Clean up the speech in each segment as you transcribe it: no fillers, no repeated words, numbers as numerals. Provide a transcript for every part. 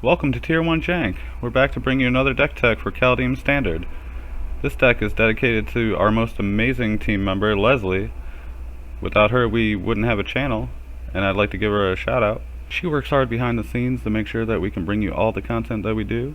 Welcome to Tier 1 Jank. We're back to bring you another deck tech for Kaldheim Standard. This deck is dedicated to our most amazing team member, Leslie. Without her, we wouldn't have a channel, and I'd like to give her a shout out. She works hard behind the scenes to make sure that we can bring you all the content that we do.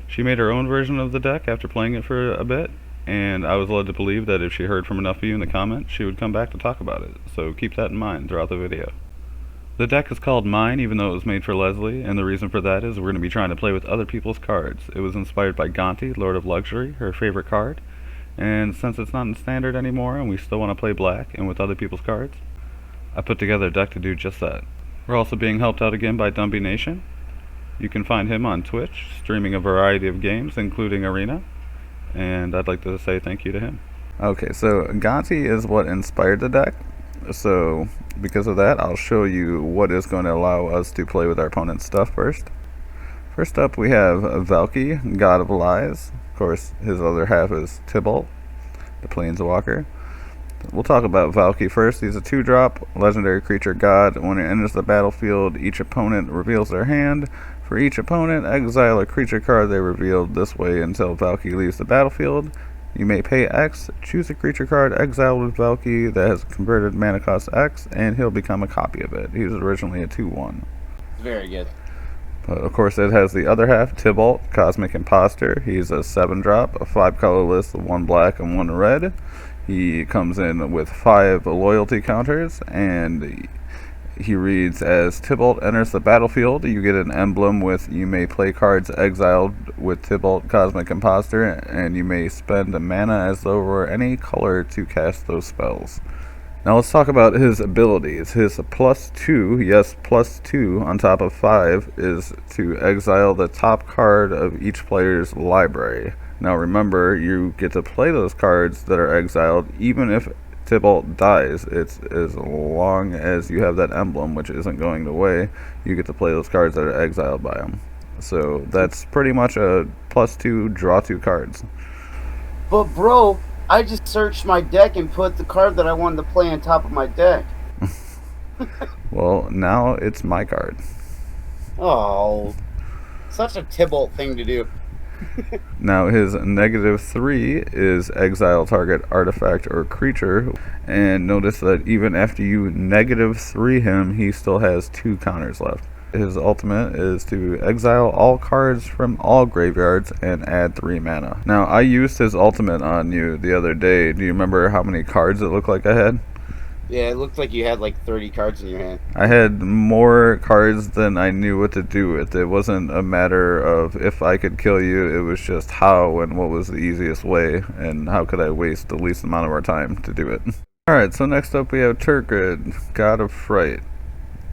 She made her own version of the deck after playing it for a bit, and I was led to believe that if she heard from enough of you in the comments, she would come back to talk about it, so keep that in mind throughout the video. The deck is called Mine, even though it was made for Leslie, and the reason for that is we're going to be trying to play with other people's cards. It was inspired by Gonti, Lord of Luxury, her favorite card, and since it's not in Standard anymore and we still want to play black and with other people's cards, I put together a deck to do just that. We're also being helped out again by Dumby Nation. You can find him on Twitch, streaming a variety of games, including Arena, and I'd like to say thank you to him. Okay, so Gonti is what inspired the deck. So because of that, I'll show you what is going to allow us to play with our opponent's stuff first. First up, we have Valki, God of Lies. Of course, his other half is Tybalt, the Planeswalker. We'll talk about Valki first. He's a 2-drop, legendary creature god. When it enters the battlefield, each opponent reveals their hand. For each opponent, exile a creature card they revealed this way until Valki leaves the battlefield. You may pay X, choose a creature card exiled with Valki that has converted mana cost X, and he'll become a copy of it. He was originally a 2/1. Very good. But of course it has the other half, Tybalt, Cosmic Imposter. He's a 7-drop, a 5-colorless, 1 black and 1 red. He comes in with 5 loyalty counters, and he reads, as Tybalt enters the battlefield, you get an emblem with you may play cards exiled with Tybalt, Cosmic Imposter, and you may spend a mana as though were any color to cast those spells. Now let's talk about his abilities. His +2, yes, +2 on top of 5 is to exile the top card of each player's library. Now remember, you get to play those cards that are exiled even if Tybalt dies. It's as long as you have that emblem, which isn't going away, you get to play those cards that are exiled by him. So that's pretty much a +2, draw 2 cards. But bro, I just searched my deck and put the card that I wanted to play on top of my deck. Well, now it's my card. Oh, such a Tybalt thing to do. Now his -3 is exile target artifact or creature, and notice that even after you -3 him, he still has 2 counters left. His ultimate is to exile all cards from all graveyards and add 3 mana. Now I used his ultimate on you the other day. Do you remember how many cards it looked like I had? Yeah, it looked like you had like 30 cards in your hand. I had more cards than I knew what to do with. It wasn't a matter of if I could kill you, it was just how and what was the easiest way, and how could I waste the least amount of our time to do it. Alright, so next up we have Turkish God of Fright.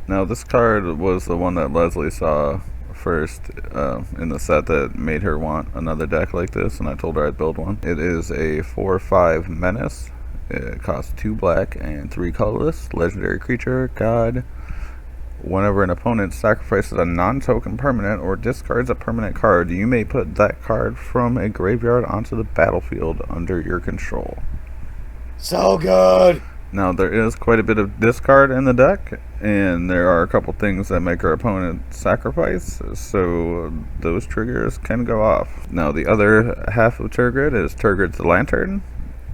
Now this card was the one that Leslie saw first in the set that made her want another deck like this, and I told her I'd build one. It is a 4/5 menace. It costs 2 black and 3 colorless, legendary creature, god. Whenever an opponent sacrifices a non-token permanent or discards a permanent card, you may put that card from a graveyard onto the battlefield under your control. So good! Now there is quite a bit of discard in the deck, and there are a couple things that make our opponent sacrifice, so those triggers can go off. Now the other half of Tergrid is Tergrid's Lantern.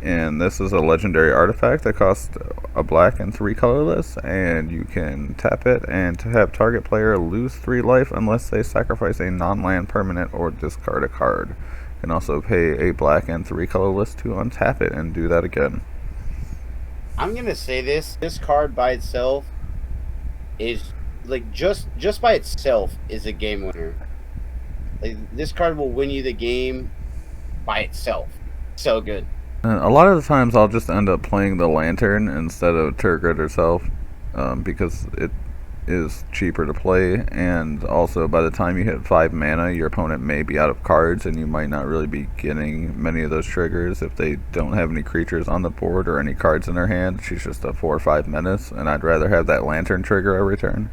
And this is a legendary artifact that costs a black and 3 colorless, and you can tap it and to have target player lose 3 life unless they sacrifice a non-land permanent or discard a card. You can also pay a black and 3 colorless to untap it and do that again. I'm gonna say this card by itself is like just by itself is a game winner. Like this card will win you the game by itself. So good. And a lot of the times I'll just end up playing the Lantern instead of Tergrid herself, because it is cheaper to play, and also by the time you hit 5 mana, your opponent may be out of cards, and you might not really be getting many of those triggers if they don't have any creatures on the board or any cards in their hand. She's just a 4 or 5 menace, and I'd rather have that Lantern trigger every turn.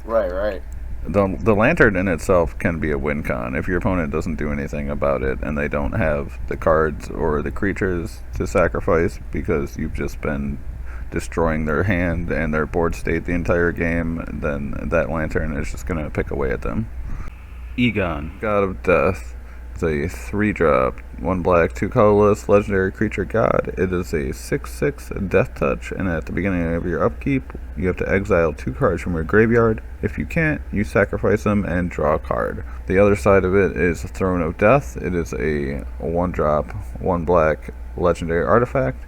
Right. The Lantern in itself can be a win con if your opponent doesn't do anything about it and they don't have the cards or the creatures to sacrifice because you've just been destroying their hand and their board state the entire game, then that Lantern is just going to pick away at them. Egon, God of Death. It's a 3-drop, 1 black, 2 colorless, legendary creature god. It is a 6/6 death touch, and at the beginning of your upkeep, you have to exile 2 cards from your graveyard. If you can't, you sacrifice them and draw a card. The other side of it is Throne of Death. It is a 1-drop, 1 black, legendary artifact,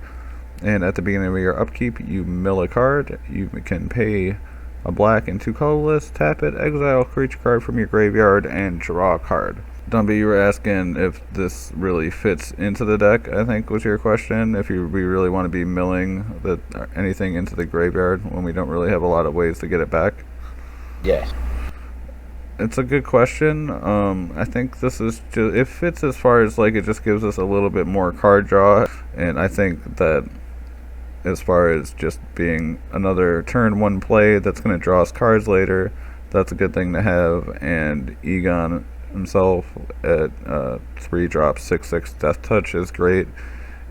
and at the beginning of your upkeep, you mill a card. You can pay a black and 2 colorless, tap it, exile a creature card from your graveyard, and draw a card. Dumby, you were asking if this really fits into the deck, I think was your question. If we really want to be milling anything into the graveyard when we don't really have a lot of ways to get it back. Yes. It's a good question. I think this is just, it fits as far as like it just gives us a little bit more card draw, and I think that as far as just being another turn 1 play that's going to draw us cards later, that's a good thing to have. And Egon himself at 3-drop, 6/6 death touch is great.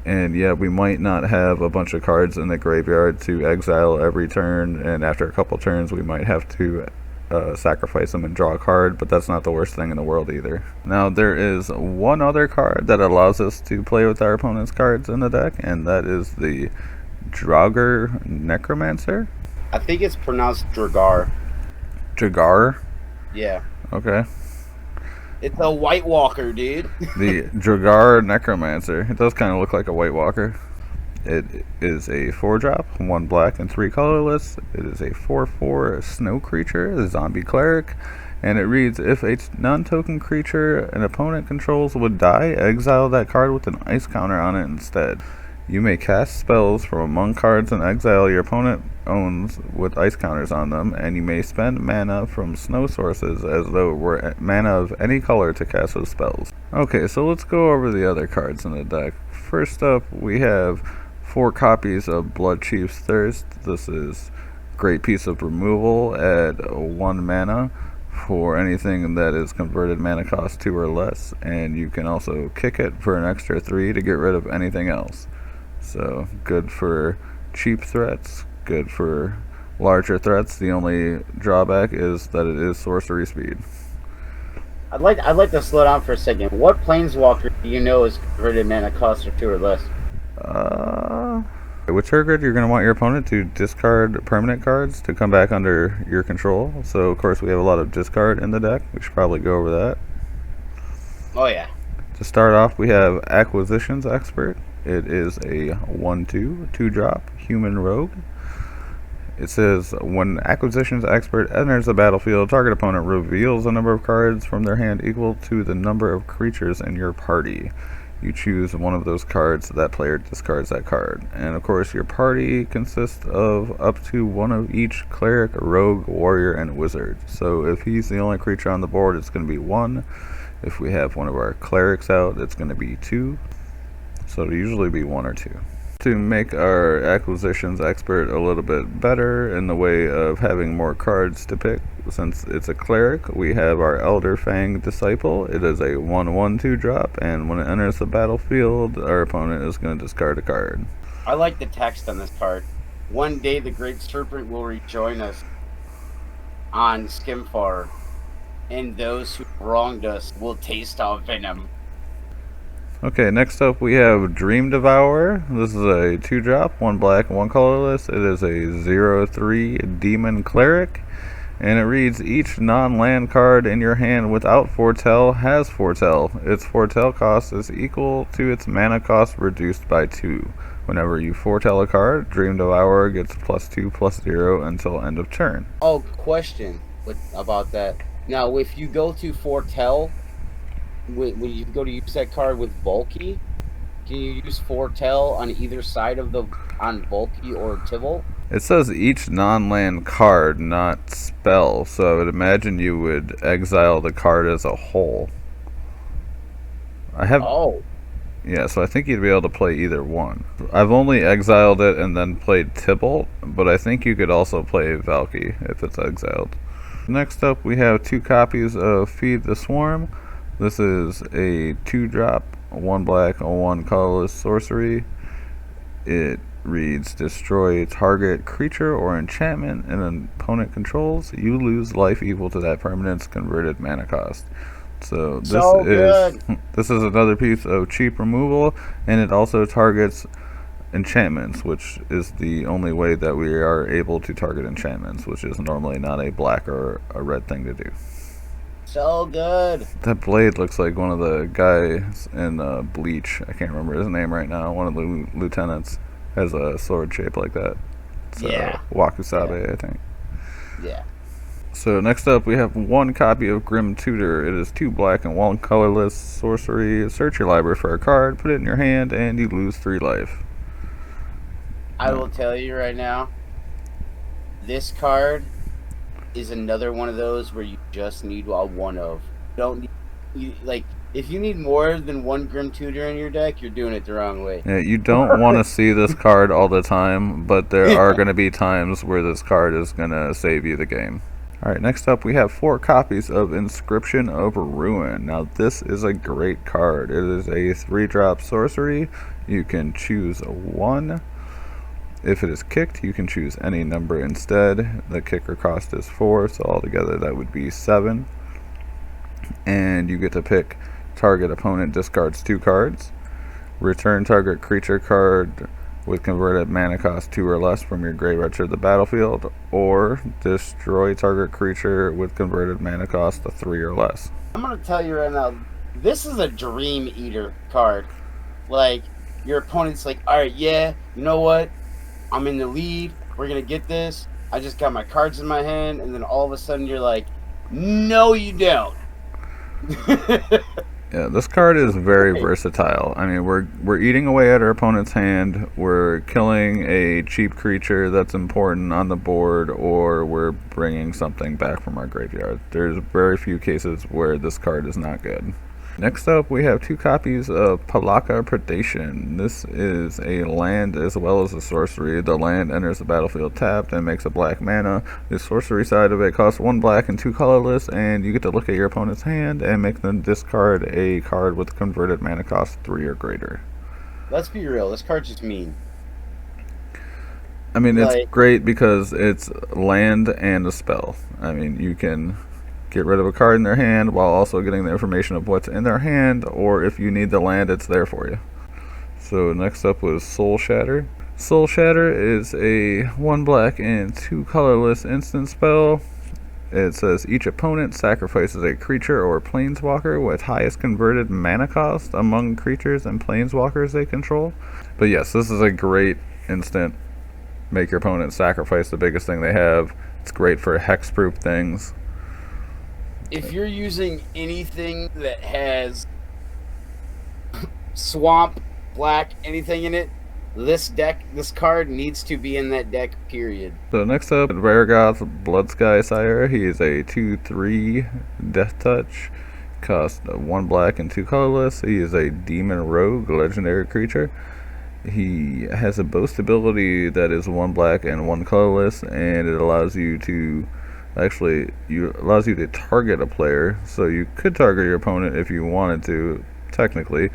And yeah, we might not have a bunch of cards in the graveyard to exile every turn, and after a couple turns we might have to sacrifice them and draw a card, but that's not the worst thing in the world either. Now there is one other card that allows us to play with our opponent's cards in the deck, and that is the Draugr Necromancer. I think it's pronounced Draugr. Draugr? Yeah. Okay. It's a White Walker, dude. The Draugr Necromancer. It does kind of look like a White Walker. It is a 4-drop, 1 black and 3 colorless. It is a 4/4 snow creature, a zombie cleric, and it reads, if a non-token creature an opponent controls would die, exile that card with an ice counter on it instead. You may cast spells from among cards in exile your opponent owns with ice counters on them, and you may spend mana from snow sources as though it were mana of any color to cast those spells. Okay, so let's go over the other cards in the deck. First up, we have 4 copies of Bloodchief's Thirst. This is a great piece of removal at 1 mana for anything that is converted mana cost 2 or less, and you can also kick it for an extra 3 to get rid of anything else. So good for cheap threats, good for larger threats. The only drawback is that it is sorcery speed. I'd like to slow down for a second. What planeswalker do you know is converted mana cost of 2 or less? With Tergrid, you're going to want your opponent to discard permanent cards to come back under your control. So of course we have a lot of discard in the deck. We should probably go over that. Oh yeah. To start off, we have Acquisitions Expert. It is a 1/2, 2-drop human rogue. It says, when Acquisitions Expert enters the battlefield, target opponent reveals a number of cards from their hand equal to the number of creatures in your party. You choose one of those cards, that player discards that card. And of course, your party consists of up to 1 of each cleric, rogue, warrior, and wizard. So if he's the only creature on the board, it's going to be 1. If we have one of our clerics out, it's going to be 2. So it'll usually be 1 or 2. To make our Acquisitions Expert a little bit better in the way of having more cards to pick, since it's a cleric, we have our Elderfang Disciple. It is a 1/1 2-drop, and when it enters the battlefield, our opponent is going to discard a card. I like the text on this card. One day the Great Serpent will rejoin us on Skimfar, and those who wronged us will taste our venom. Okay, next up we have Dream Devourer. This is a 2-drop, 1 black, 1 colorless. It is a 0/3 demon cleric, and it reads, each non-land card in your hand without foretell has foretell. Its foretell cost is equal to its mana cost reduced by 2. Whenever you foretell a card, Dream Devourer gets +2/+0 until end of turn. Oh, question about that. Now, if you go to foretell, when you go to use that card with Valki, can you use foretell on either side of on Valki or Tibble? It says each non-land card, not spell, so I would imagine you would exile the card as a whole. Oh. Yeah, so I think you'd be able to play either one. I've only exiled it and then played Tibble, but I think you could also play Valki if it's exiled. Next up, we have 2 copies of Feed the Swarm. This is a 2-drop, 1 black, 1 colorless sorcery. It reads, destroy target creature or enchantment an opponent controls. You lose life equal to that permanent's converted mana cost. So this is another piece of cheap removal, and it also targets enchantments, which is the only way that we are able to target enchantments, which is normally not a black or a red thing to do. So good. That blade looks like one of the guys in Bleach. I can't remember his name right now. One of the lieutenants has a sword shaped like that. It's Wakusabe, I think. Yeah. So next up, we have one copy of Grim Tutor. It is 2 black and 1 colorless sorcery. Search your library for a card, put it in your hand, and you lose 3 life. I will tell you right now, this card is another one of those where you just need one of. If you need more than 1 Grim Tutor in your deck, you're doing it the wrong way. Yeah, you don't want to see this card all the time, but there are going to be times where this card is going to save you the game. Alright, next up we have 4 copies of Inscription of Ruin. Now this is a great card. It is a 3-drop sorcery. You can choose 1. If it is kicked, you can choose any number instead. The kicker cost is 4, so altogether that would be 7. And you get to pick target opponent discards 2 cards. Return target creature card with converted mana cost 2 or less from your graveyard to the battlefield, or destroy target creature with converted mana cost of 3 or less. I'm going to tell you right now, this is a Dream Eater card. Like, your opponent's like, alright, yeah, you know what? I'm in the lead. We're going to get this. I just got my cards in my hand. And then all of a sudden you're like, no, you don't. Yeah, this card is very versatile. I mean, we're eating away at our opponent's hand. We're killing a cheap creature that's important on the board, or we're bringing something back from our graveyard. There's very few cases where this card is not good. Next up, we have 2 copies of Pelakka Predation. This is a land as well as a sorcery. The land enters the battlefield tapped and makes a black mana. The sorcery side of it costs 1 black and 2 colorless, and you get to look at your opponent's hand and make them discard a card with converted mana cost 3 or greater. Let's be real, this card's just mean. I mean, it's great because it's land and a spell. I mean, you can get rid of a card in their hand while also getting the information of what's in their hand, or if you need the land, it's there for you. So next up was Soul Shatter. Soul Shatter is a 1 black and 2 colorless instant spell. It says each opponent sacrifices a creature or planeswalker with highest converted mana cost among creatures and planeswalkers they control. But yes, this is a great instant. Make your opponent sacrifice the biggest thing they have. It's great for hexproof things. If you're using anything that has swamp, black, anything in it, this card needs to be in that deck, period. So next up, Varragoth Bloodsky Sire. He is a 2/3 Death Touch. Costs 1 black and 2 colorless. He is a Demon Rogue legendary creature. He has a boast ability that is 1 black and 1 colorless, and it allows you to allows you to target a player. So you could target your opponent if you wanted to, technically,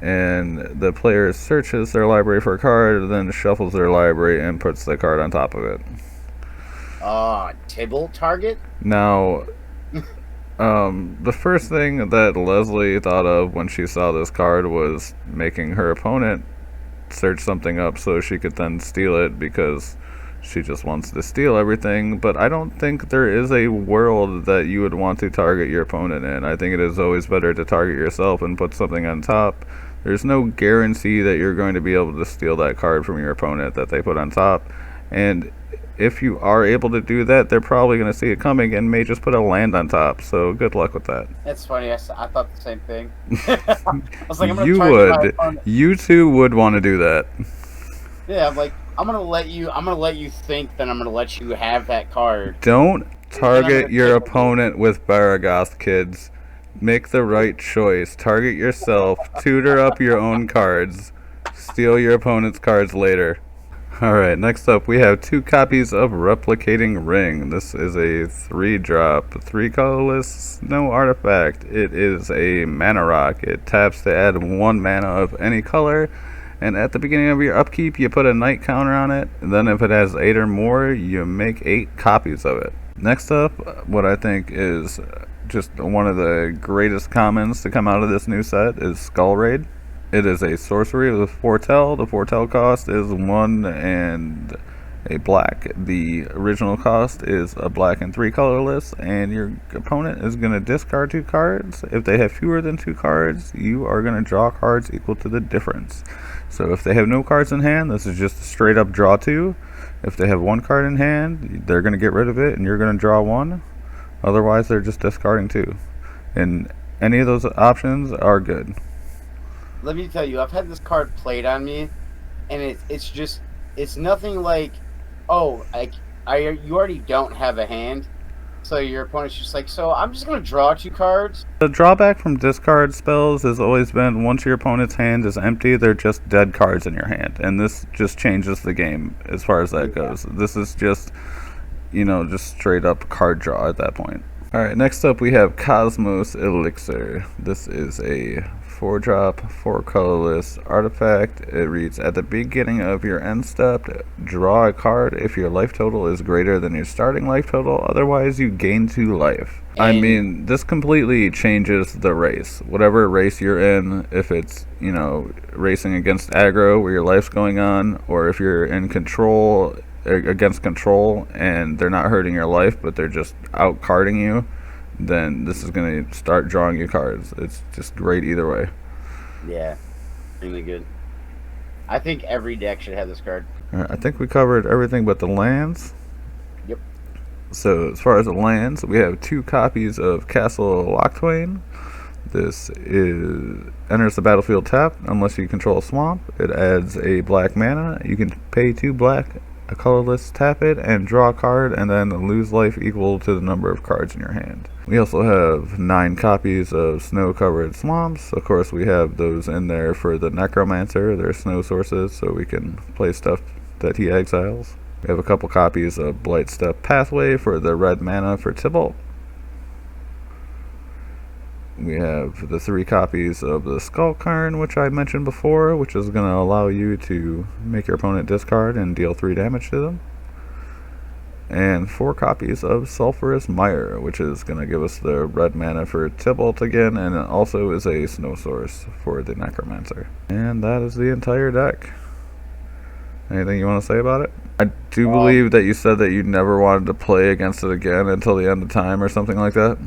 and the player searches their library for a card, then shuffles their library and puts the card on top of it. Tibble target? Now, the first thing that Leslie thought of when she saw this card was making her opponent search something up so she could then steal it, because she just wants to steal everything. But I don't think there is a world that you would want to target your opponent in. I think it is always better to target yourself and put something on top. There's no guarantee that you're going to be able to steal that card from your opponent that they put on top. And if you are able to do that, they're probably going to see it coming and may just put a land on top. So good luck with that. That's funny. I thought the same thing. I was like, I'm you would. You too would want to do that. Yeah, I'm like, I'm gonna let you think that I'm gonna let you have that card. Don't target your opponent with Varragoth, kids. Make the right choice. Target yourself. Tutor up your own cards. Steal your opponent's cards later. Alright, next up we have 2 copies of Replicating Ring. This is a 3-drop, 3 colorless, no artifact. It is a mana rock. It taps to add 1 mana of any color, And at the beginning of your upkeep, you put a night counter on it. And then if it has 8 or more, you make 8 copies of it. Next up, what I think is just one of the greatest commons to come out of this new set is Skull Raid. It is a sorcery with Foretell. The Foretell cost is 1 and a black. The original cost is a black and 3 colorless, and your opponent is going to discard 2 cards. If they have fewer than 2 cards, you are going to draw cards equal to the difference. So if they have no cards in hand, this is just a straight up draw 2. If they have 1 card in hand, they're going to get rid of it and you're going to draw 1. Otherwise, they're just discarding 2. And any of those options are good. Let me tell you, I've had this card played on me, and it's nothing like, oh, you already don't have a hand, so your opponent's just like, so I'm just going to draw 2 cards. The drawback from discard spells has always been once your opponent's hand is empty, they're just dead cards in your hand, and this just changes the game as far as that goes. This is just, just straight up card draw at that point. Alright, next up we have Cosmos Elixir. This is a 4-drop, 4 colorless artifact. It reads, at the beginning of your end step, draw a card if your life total is greater than your starting life total, otherwise you gain 2 life. I mean, this completely changes the race. Whatever race you're in, if it's, racing against aggro where your life's going on, or if you're in control, against control, and they're not hurting your life, but they're just out carding you, then this is going to start drawing you cards. It's just great either way. Yeah, really good. I think every deck should have this card. Alright, I think we covered everything but the lands. Yep. So as far as the lands, we have 2 copies of Castle Locthwain. This enters the battlefield tapped unless you control a swamp. It adds a black mana. You can pay 2 black, a colorless, tap it, and draw a card, and then lose life equal to the number of cards in your hand. We also have 9 copies of snow-covered swamps. Of course, we have those in there for the Necromancer. They're snow sources, so we can play stuff that he exiles. We have a couple copies of Blightstep Pathway for the red mana for Tybalt. We have the 3 copies of the Skullcairn, which I mentioned before, which is going to allow you to make your opponent discard and deal 3 damage to them. And 4 copies of Sulfurous Mire, which is going to give us the red mana for Tybalt again, and it also is a snow source for the Necromancer. And that is the entire deck. Anything you want to say about it? I do believe that you said that you never wanted to play against it again until the end of time or something like that.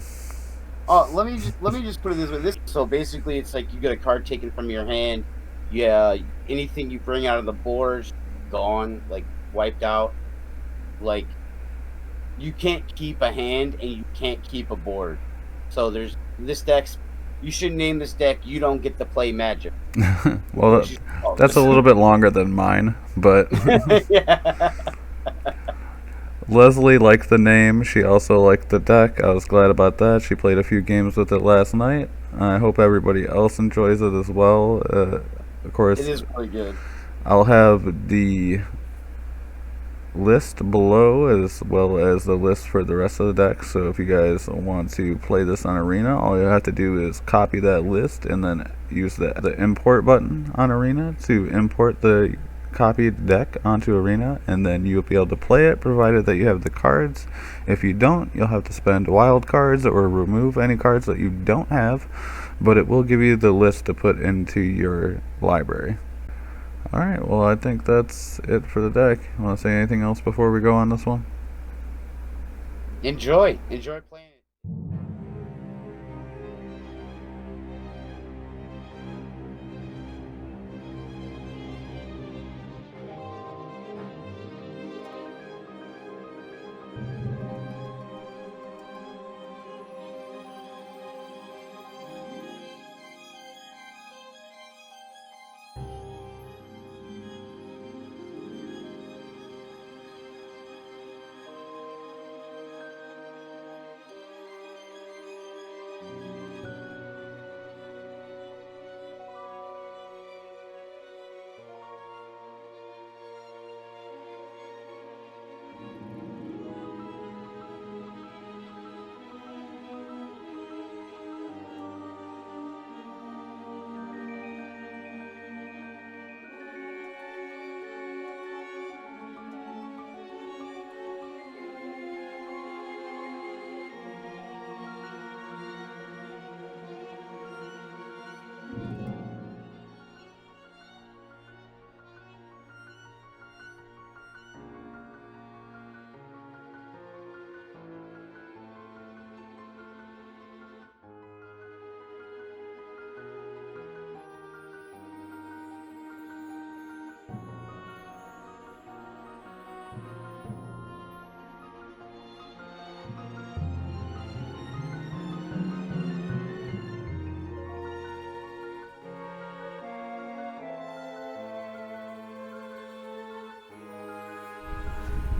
Let me just put it this way. So basically, it's like you get a card taken from your hand. Yeah, anything you bring out of the board, gone, like wiped out. Like, you can't keep a hand and you can't keep a board. So there's this deck's. You should name this deck. You don't get to play Magic. Well, that's a little bit longer than mine, but yeah. Leslie liked the name. She also liked the deck. I was glad about that. She played a few games with it last night. I hope everybody else enjoys it as well. Of course, it is pretty good. I'll have the list below as well as the list for the rest of the deck. So if you guys want to play this on Arena, all you have to do is copy that list and then use the import button on Arena to import the copied deck onto Arena, and then you'll be able to play it provided that you have the cards. If you don't, you'll have to spend wild cards or remove any cards that you don't have, but it will give you the list to put into your library. Alright, well, I think that's it for the deck. Want to say anything else before we go on this one? Enjoy playing it.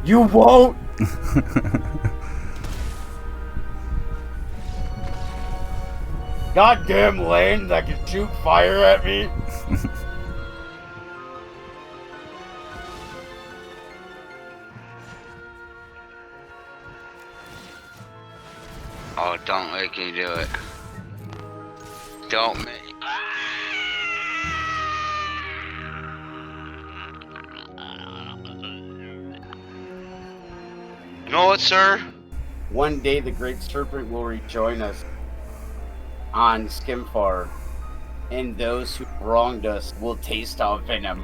You won't! Goddamn lane that can shoot fire at me! Oh, don't make me do it. Don't make... You know what, sir? One day the Great Serpent will rejoin us on Skimfar, and those who wronged us will taste our venom.